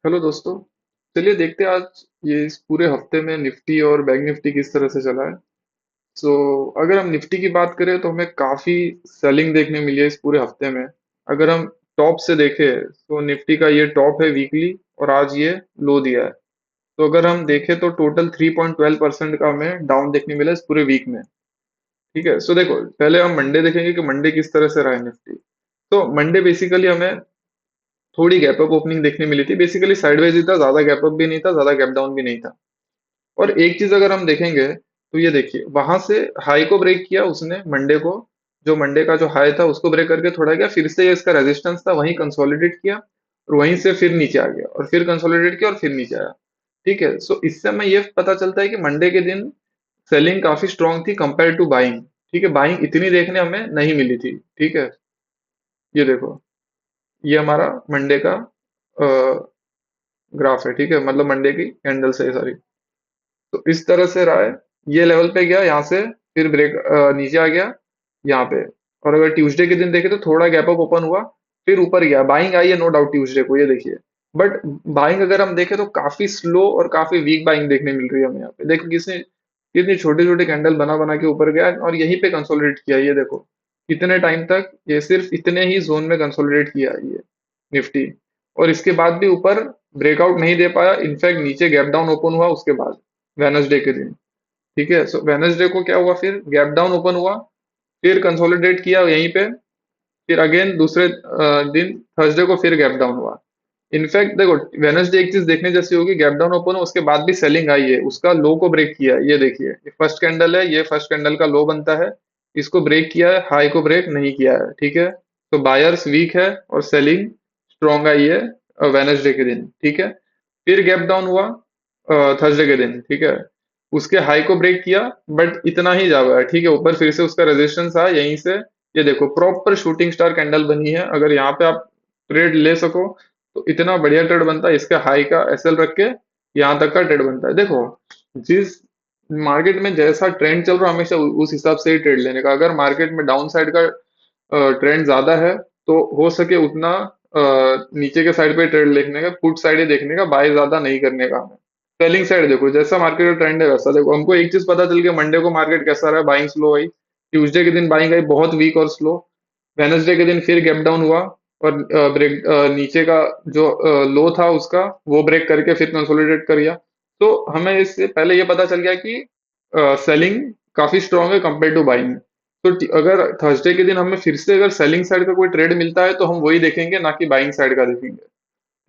Hello दोस्तों। चलिए देखते हैं आज ये इस पूरे हफ्ते में निफ्टी और बैंक निफ्टी किस तरह से चला है। सो अगर हम निफ्टी की बात करें तो हमें काफी सेलिंग देखने मिली है इस पूरे हफ्ते में। अगर हम टॉप से देखें तो निफ्टी का ये टॉप है वीकली और आज ये लो दिया है। तो अगर हम देखें तो टोटल 3.12% का हमें डाउन देखने मिला इस पूरे वीक में। ठीक है, सो देखो पहले हम मंडे देखेंगे कि मंडे किस तरह से रहा है निफ्टी। तो मंडे बेसिकली हमें थोड़ी गैप अप ओपनिंग देखने मिली थी, बेसिकली साइडवेज ही था, ज्यादा गैप अप भी नहीं था, ज्यादा गैप डाउन भी नहीं था। और एक चीज अगर हम देखेंगे तो ये देखिए वहां से हाई को ब्रेक किया उसने मंडे को। जो मंडे का जो हाई था उसको ब्रेक करके थोड़ा गया, फिर से ये इसका रेजिस्टेंस था वहीं कंसोलिडेट किया और वहीं से फिर नीचे आ गया और फिर कंसोलिडेट किया और फिर नीचे आया। ठीक है, सो इससे हमें ये पता चलता है कि मंडे के दिन सेलिंग काफी स्ट्रांग थी कंपेयर टू बाइंग। ठीक है, बाइंग इतनी देखने हमें नहीं मिली थी। ठीक है, ये देखो, ये हमारा मंडे का ग्राफ है। ठीक है, मतलब मंडे की कैंडल से, सॉरी। तो इस तरह से रहा है, ये लेवल पे गया, यहाँ से फिर ब्रेक नीचे आ गया यहाँ पे। और अगर ट्यूसडे के दिन देखे तो थोड़ा गैप अप ओपन हुआ, फिर ऊपर गया, बाइंग आई है नो डाउट ट्यूसडे को, ये देखिए। बट बाइंग अगर हम देखें तो काफी स्लो और काफी वीक बाइंग देखने मिल रही है हमें यहाँ पे। देखो किसने कितनी छोटे छोटे कैंडल बना बना के ऊपर गया और यहीं पे कंसोलिडेट किया, ये देखो कितने टाइम तक ये सिर्फ इतने ही जोन में कंसोलिडेट किया ये निफ्टी। और इसके बाद भी ऊपर ब्रेकआउट नहीं दे पाया, इनफैक्ट नीचे गैप डाउन ओपन हुआ उसके बाद, वेनसडे के दिन। ठीक है, सो वेनसडे को क्या हुआ, फिर गैप डाउन ओपन हुआ, फिर कंसोलिडेट किया यहीं पे, फिर अगेन दूसरे दिन थर्सडे को फिर गैप डाउन हुआ। इनफैक्ट देखो वेनसडे एक चीज देखने जैसी होगी, गैप डाउन ओपन हो उसके बाद भी सेलिंग आई है, उसका लो को ब्रेक किया है, ये देखिए ये फर्स्ट कैंडल है, ये फर्स्ट कैंडल का लो बनता है, इसको ब्रेक किया है, हाई को ब्रेक नहीं किया है। ठीक है, तो बायर्स वीक है और सेलिंग स्ट्रॉन्ग आई है वेनसडे के दिन। ठीक है, फिर गैप डाउन हुआ थर्सडे के दिन। ठीक है, उसके हाई को ब्रेक किया बट इतना ही जा पाया। ठीक है, ऊपर फिर से उसका रेजिस्टेंस आया यहीं से, ये देखो प्रॉपर शूटिंग स्टार कैंडल बनी है। अगर यहाँ पे आप ट्रेड ले सको तो इतना बढ़िया ट्रेड बनता है, इसके हाई का एसएल रख के यहाँ तक का ट्रेड बनता है। देखो जिस मार्केट में जैसा ट्रेंड चल रहा है हमेशा उस हिसाब से ही ट्रेड लेने का। अगर मार्केट में डाउन साइड का ट्रेंड ज्यादा है तो हो सके उतना नीचे के साइड पे ट्रेड देखने का, पुट साइड ही देखने का, बाय ज्यादा नहीं करने का हमें। सेलिंग साइड देखो जैसा मार्केट का ट्रेंड है वैसा देखो। हमको एक चीज पता चल गया मंडे को मार्केट कैसा रहा, बाइंग स्लो आई, ट्यूसडे के दिन बाइंग आई बहुत वीक और स्लो, वेनसडे के दिन फिर गैप डाउन हुआ और ब्रेक नीचे का जो लो था उसका वो ब्रेक करके फिर कंसोलिडेट कर गया। तो हमें इससे पहले ये पता चल गया कि सेलिंग काफी स्ट्रांग है कंपेयर टू बाइंग। तो अगर थर्सडे के दिन हमें फिर से अगर सेलिंग साइड का कोई ट्रेड मिलता है तो हम वही देखेंगे, ना कि बाइंग साइड का देखेंगे।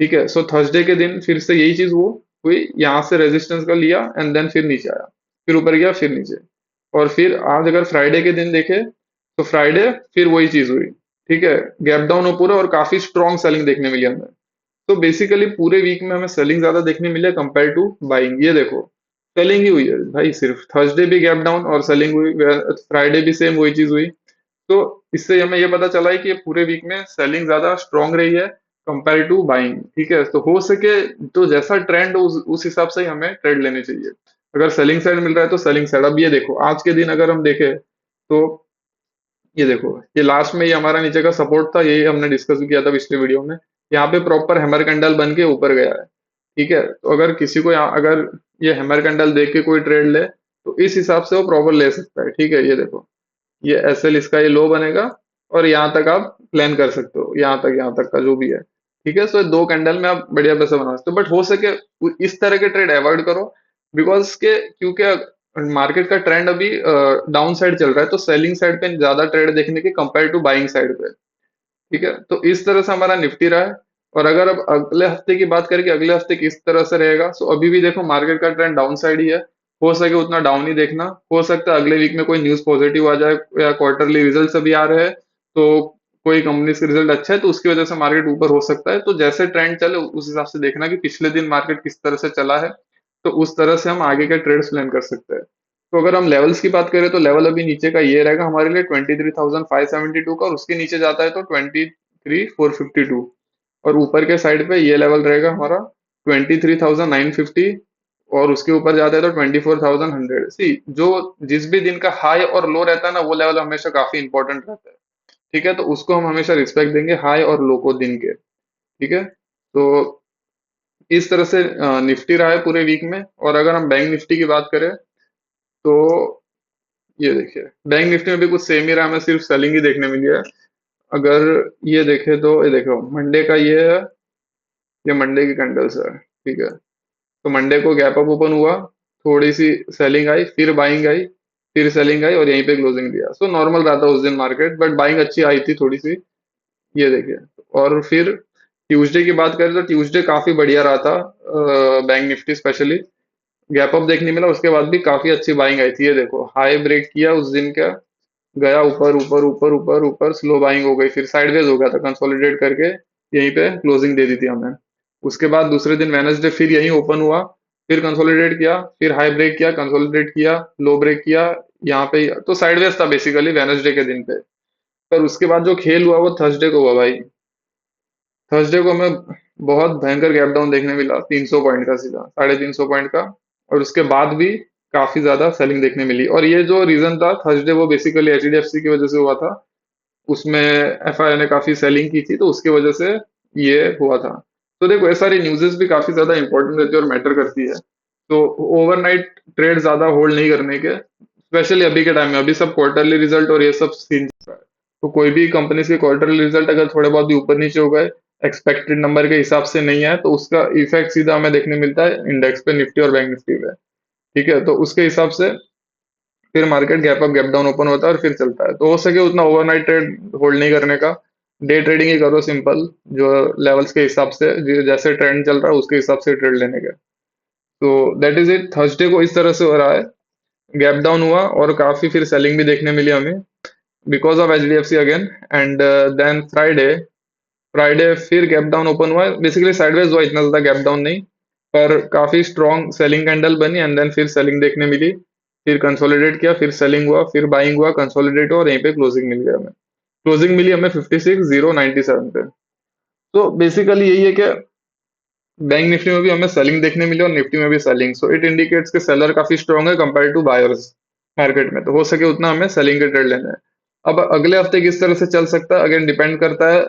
ठीक है, सो थर्सडे के दिन फिर से यही चीज वो हुई, यहाँ से रेजिस्टेंस का लिया एंड देन फिर नीचे आया, फिर ऊपर गया फिर नीचे। और फिर आज अगर फ्राइडे के दिन देखे तो फ्राइडे फिर वही चीज हुई। ठीक है, गैप डाउन हो पूरा और काफी स्ट्रॉन्ग सेलिंग देखने मिली हमें। तो बेसिकली पूरे वीक में हमें सेलिंग ज्यादा देखने मिले कंपेयर टू बाइंग। ये देखो सेलिंग ही हुई है भाई, सिर्फ थर्सडे भी गैप डाउन और सेलिंग हुई, फ्राइडे भी सेम वही चीज हुई। तो इससे हमें ये पता चला है कि ये पूरे वीक में सेलिंग ज्यादा स्ट्रांग रही है कंपेयर टू बाइंग। ठीक है, तो हो सके तो जैसा ट्रेंड उस हिसाब से ही हमें ट्रेड लेने चाहिए। अगर सेलिंग साइड मिल रहा है तो सेलिंग साइड। अब ये देखो आज के दिन अगर हम देखें तो ये देखो, ये लास्ट में ये हमारा नीचे का सपोर्ट था, यही हमने डिस्कस भी किया था पिछले वीडियो में। यहाँ पे प्रॉपर हैमर कैंडल बन के ऊपर गया है। ठीक है, तो अगर किसी को यहाँ अगर ये हैमर कैंडल देख के कोई ट्रेड ले तो इस हिसाब से वो प्रॉपर ले सकता है। ठीक है, ये देखो ये एसएल इसका ये लो बनेगा और यहाँ तक आप प्लान कर सकते हो, यहाँ तक का जो भी है। ठीक है, सो दो कैंडल में आप बढ़िया पैसे बना सकते हो, बट हो सके इस तरह के ट्रेड अवॉइड करो। बिकॉज के क्योंकि मार्केट का ट्रेंड अभी डाउन साइड चल रहा है, तो सेलिंग साइड पे ज्यादा ट्रेड देखने के कंपेयर टू बाइंग साइड पे। ठीक है, तो इस तरह से हमारा निफ्टी रहा है। और अगर अब अगले हफ्ते की बात करें कि अगले हफ्ते किस तरह से रहेगा, सो अभी भी देखो मार्केट का ट्रेंड डाउन साइड ही है। हो सके उतना डाउन ही देखना, हो सकता है अगले वीक में कोई न्यूज पॉजिटिव आ जाए या क्वार्टरली रिजल्ट अभी आ रहे हैं तो कोई कंपनी का रिजल्ट अच्छा है तो उसकी वजह से मार्केट ऊपर हो सकता है। तो जैसे ट्रेंड चले उस हिसाब से देखना कि पिछले दिन मार्केट किस तरह से चला है, तो उस तरह से हम आगे के ट्रेड्स प्लान कर सकते हैं। तो अगर हम लेवल्स की बात करें तो लेवल अभी नीचे का ये रहेगा हमारे लिए 23,572 का, और उसके नीचे जाता है तो 23,452। और ऊपर के साइड पे ये लेवल रहेगा हमारा 23,950, और उसके ऊपर जाता है तो 24,100। सी जो जिस भी दिन का हाई और लो रहता है ना वो लेवल हमेशा काफी इंपॉर्टेंट रहता है। ठीक है, तो उसको हम हमेशा रिस्पेक्ट देंगे, हाई और लो को दिन के। ठीक है, तो इस तरह से निफ्टी रहा है पूरे वीक में। और अगर हम बैंक निफ्टी की बात करें तो ये देखिए बैंक निफ्टी में भी कुछ सेम ही रहा, हमें सिर्फ सेलिंग ही देखने मिली है। अगर ये देखे तो ये देखो मंडे का ये है, ये मंडे की कैंडल्स है, ठीक है। तो मंडे को गैप अप ओपन हुआ, थोड़ी सी सेलिंग आई, फिर बाइंग आई, फिर सेलिंग आई और यहीं पे क्लोजिंग दिया। सो नॉर्मल रहा था उस दिन मार्केट, बट बाइंग अच्छी आई थी थोड़ी सी, ये देखिए। और फिर ट्यूसडे की बात करें तो ट्यूसडे काफी बढ़िया रहा था, bank Nifty specially. Gap up देखने मिला, उसके बाद भी काफी अच्छी बाइंग आई थी। ये देखो हाई ब्रेक किया उस दिन का, गया ऊपर ऊपर ऊपर ऊपर ऊपर, स्लो बाइंग हो गई, फिर साइडवेज हो गया था, कंसोलिडेट करके यहीं पे क्लोजिंग दे दी थी हमने। उसके बाद दूसरे दिन वेनसडे फिर यहीं ओपन हुआ, फिर कंसोलिडेट किया, फिर हाई ब्रेक किया, कंसोलिडेट किया, लो ब्रेक किया, यहाँ पे तो साइडवेज था बेसिकली वेनसडे के दिन पे। पर उसके बाद जो खेल हुआ वो थर्सडे को हुआ भाई। थर्सडे को हमें बहुत भयंकर गैप डाउन देखने मिला, 300 पॉइंट का, सीधा 350 पॉइंट का। और उसके बाद भी काफी ज्यादा सेलिंग देखने मिली, और ये जो रीजन था थर्सडे वो बेसिकली एचडीएफसी की वजह से हुआ था। उसमें एफआई ने काफी सेलिंग की थी, तो उसकी वजह से ये हुआ था। तो देखो ये सारी न्यूज़ेस भी काफी ज्यादा इंपॉर्टेंट रहती है और मैटर करती है। तो ओवरनाइट ट्रेड ज्यादा होल्ड नहीं करने के, स्पेशली अभी के टाइम में, अभी सब क्वार्टरली रिजल्ट और ये सब सीन चल रहा है। तो कोई भी कंपनी के क्वार्टरली रिजल्ट अगर थोड़े बहुत भी ऊपर नीचे हो गए, एक्सपेक्टेड नंबर के हिसाब से नहीं है, तो उसका इफेक्ट सीधा हमें देखने मिलता है इंडेक्स पे, निफ्टी और बैंक निफ्टी पे। ठीक है, तो उसके हिसाब से फिर market gap up gap down open होता है और फिर चलता है। तो हो सके उतना ओवरनाइट ट्रेड होल्ड नहीं करने का, डे ट्रेडिंग ही करो सिंपल, जो लेवल्स के हिसाब से जैसे ट्रेंड चल रहा है उसके हिसाब से ट्रेड लेने का। तो दैट इज इट, थर्सडे को इस तरह से हो रहा है, गैप डाउन हुआ और काफी फिर सेलिंग भी देखने मिली हमें because of HDFC again. And then Friday, Friday फिर गैप डाउन ओपन हुआ, बेसिकली साइडवेज हुआ, इतना ज्यादा गैप डाउन नहीं, पर काफी स्ट्रॉन्ग सेलिंग कैंडल बनी एंड देन फिर सेलिंग देखने मिली। फिर कंसोलिडेट किया, फिर सेलिंग हुआ, फिर बाइंग हुआ, कंसोलिडेट हुआ और यहीं पे क्लोजिंग मिल गया हमें। क्लोजिंग मिली हमें 56,097 पे। तो बेसिकली यही है कि बैंक निफ्टी में भी हमें सेलिंग देखने मिली और निफ्टी में भी सेलिंग, सो इट इंडिकेट्स कि सेलर काफी स्ट्रॉन्ग है कंपेयर टू बायर्स मार्केट में। तो हो सके उतना हमें सेलिंग के ट्रेड लेने हैं। अब अगले हफ्ते किस तरह से चल सकता है, अगेन डिपेंड करता है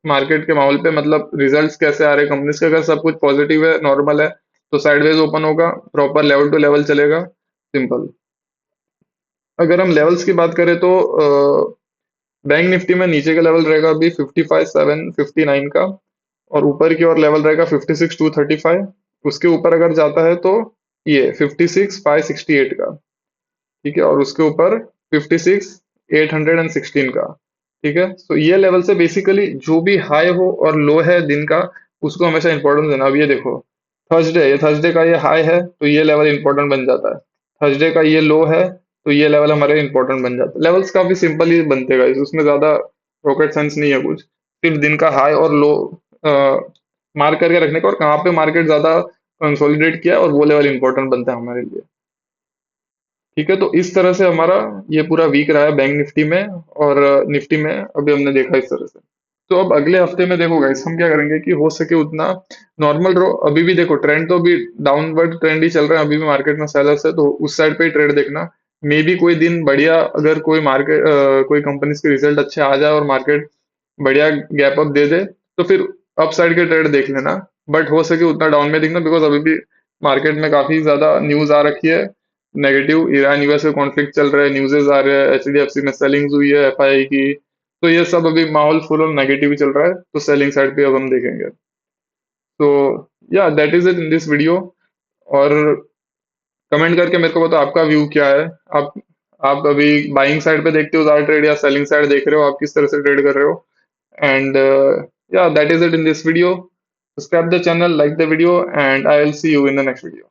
मार्केट के माहौल पे, मतलब रिजल्ट्स कैसे आ रहे हैं कंपनीज के। अगर सब कुछ पॉजिटिव है, नॉर्मल है, तो साइडवेज ओपन होगा, प्रॉपर लेवल टू लेवल चलेगा, सिंपल। अगर हम लेवल्स की बात करें तो बैंक निफ्टी में नीचे का लेवल रहेगा अभी 55,759 का, और ऊपर की ओर लेवल रहेगा 56,235। उसके ऊपर अगर जाता है तो ये 56,568 का, ठीक है, और उसके ऊपर 56,816 का। ठीक है, तो ये लेवल से बेसिकली जो भी हाई हो और लो है दिन का, उसको हमेशा इंपॉर्टेंस देना। अब ये देखो थर्सडे, ये थर्सडे का ये हाई है तो ये लेवल इंपॉर्टेंट बन जाता है। थर्सडे का ये लो है तो ये लेवल हमारे इंपॉर्टेंट बन जाता है। लेवल्स काफी सिंपल ही बनते हैं guys, उसमें ज्यादा रॉकेट साइंस नहीं है कुछ, सिर्फ दिन का हाई और लो मार्क करके रखने का, और कहाँ पे मार्केट ज्यादा कंसोलिडेट किया है, और वो लेवल इंपॉर्टेंट बनता है हमारे लिए। ठीक है, तो इस तरह से हमारा ये पूरा वीक रहा है बैंक निफ्टी में, और निफ्टी में अभी हमने देखा इस तरह से। तो अब अगले हफ्ते में देखो गाइस, हम क्या करेंगे कि हो सके उतना नॉर्मल रहो। अभी भी देखो ट्रेंड तो अभी डाउनवर्ड ट्रेंड ही चल रहा है, अभी भी मार्केट में सेलर्स है, तो उस साइड पे ही ट्रेड देखना। मे बी कोई दिन बढ़िया, अगर कोई मार्केट कोई कंपनीज के रिजल्ट अच्छे आ जाए और मार्केट बढ़िया गैप अप दे दे, तो फिर अप साइड के ट्रेड देख लेना। बट हो सके उतना डाउन में देखना, बिकॉज अभी भी मार्केट में काफी ज्यादा न्यूज आ रखी है नेगेटिव। ईरान यूएस का कॉन्फ्लिक्ट चल रहा है, न्यूज़ेस आ रहे हैं, एचडीएफसी में सेलिंग्स हुई है एफआईआई की। तो ये सब अभी माहौल फुल और नेगेटिव ही चल रहा है, तो सेलिंग साइड पे अब हम देखेंगे। तो या that is it in this video. और कमेंट करके मेरे को बताओ आपका व्यू क्या है। आप आप अभी बाइंग साइड पे देखते हो ज्यादा ट्रेड, या सेलिंग साइड देख रहे हो, आप किस तरह से ट्रेड कर रहे हो। And yeah, that is it in this video. Subscribe the channel, like the video, and I will see you in the next video.